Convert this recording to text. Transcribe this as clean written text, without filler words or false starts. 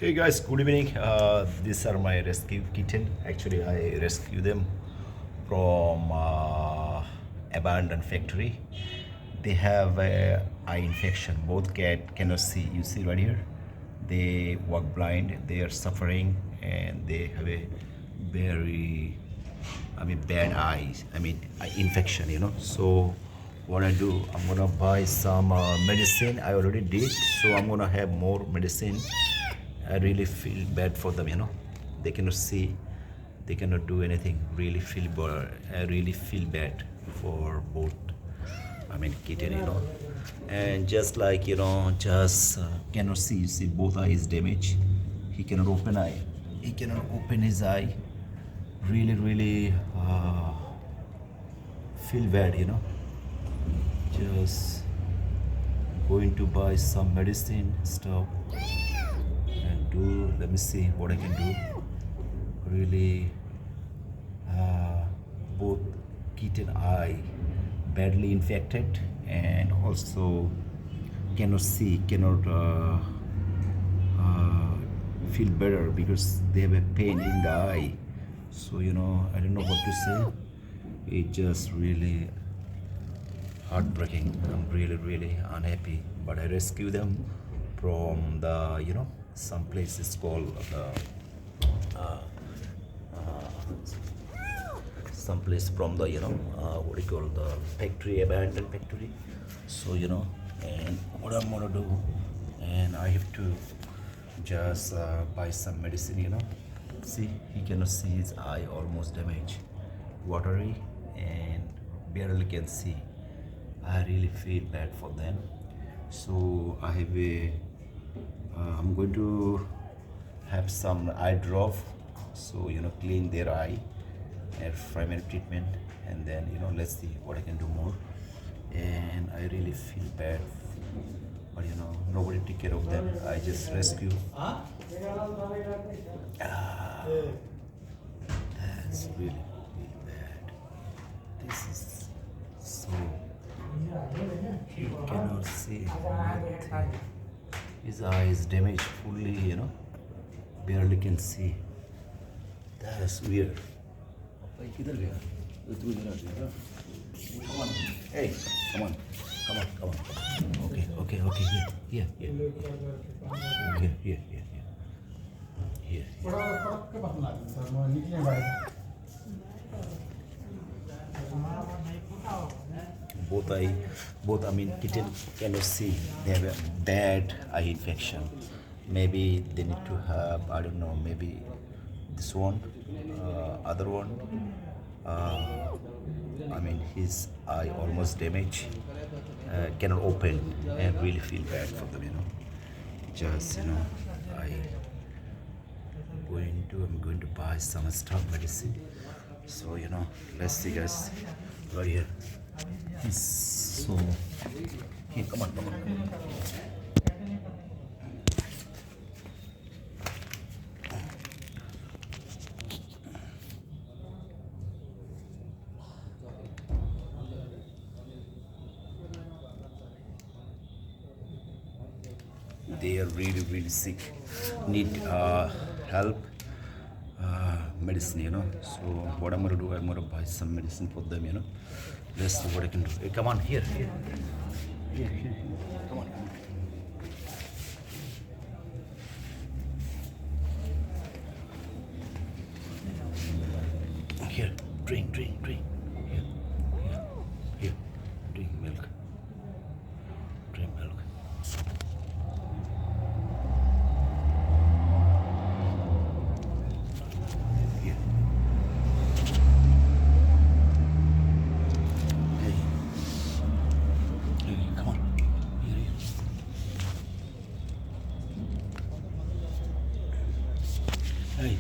Hey guys, good evening. These are my rescue kitten. Actually, I rescue them from abandoned factory. They have a eye infection. Both cat cannot see. You see right here. They walk blind. They are suffering, and they have a very, bad eyes. Eye infection. So what I do, I'm gonna buy some medicine. I already did. So I'm gonna have more medicine. I really feel bad for them. They cannot see, they cannot do anything. I really feel bad for both. Kitten. And just like just cannot see. You see, both eyes damaged. He cannot open eye. He cannot open his eye. Really, feel bad. Just going to buy some medicine stuff and do. Let me see what I can do. Really, both kitten eye badly infected and also cannot see, cannot feel better because they have a pain in the eye. So I don't know what to say. It just really heartbreaking. I'm really unhappy. But I rescue them from the some places called some place from the what do you call the factory, abandoned factory. So and what I'm gonna do, and I have to just buy some medicine. See, he cannot see, his eye almost damaged, watery, and barely can see. I really feel bad for them. So I have I'm going to have some eye drop, so clean their eye and primary treatment, and then let's see what I can do more. And I really feel bad, but nobody take care of them. I just rescue. That's really bad. This is so. He cannot see anything. His eye is damaged fully, barely can see. That's weird. Come on. Hey, come on. Okay. Here. Here. Kitten cannot see. They have a bad eye infection. Maybe they need to have, I don't know, maybe this one, other one. His eye almost damaged, cannot open, and really feel bad for them. Just I'm going to buy some stuff medicine. So let's see, guys. Right here. So here, come on. They are really sick, need help, medicine. So what I'm gonna do, I'm gonna buy some medicine for them. Let's see what I can do. Hey, come on, here. Come on. Here, drink. Here, drink milk. Hey.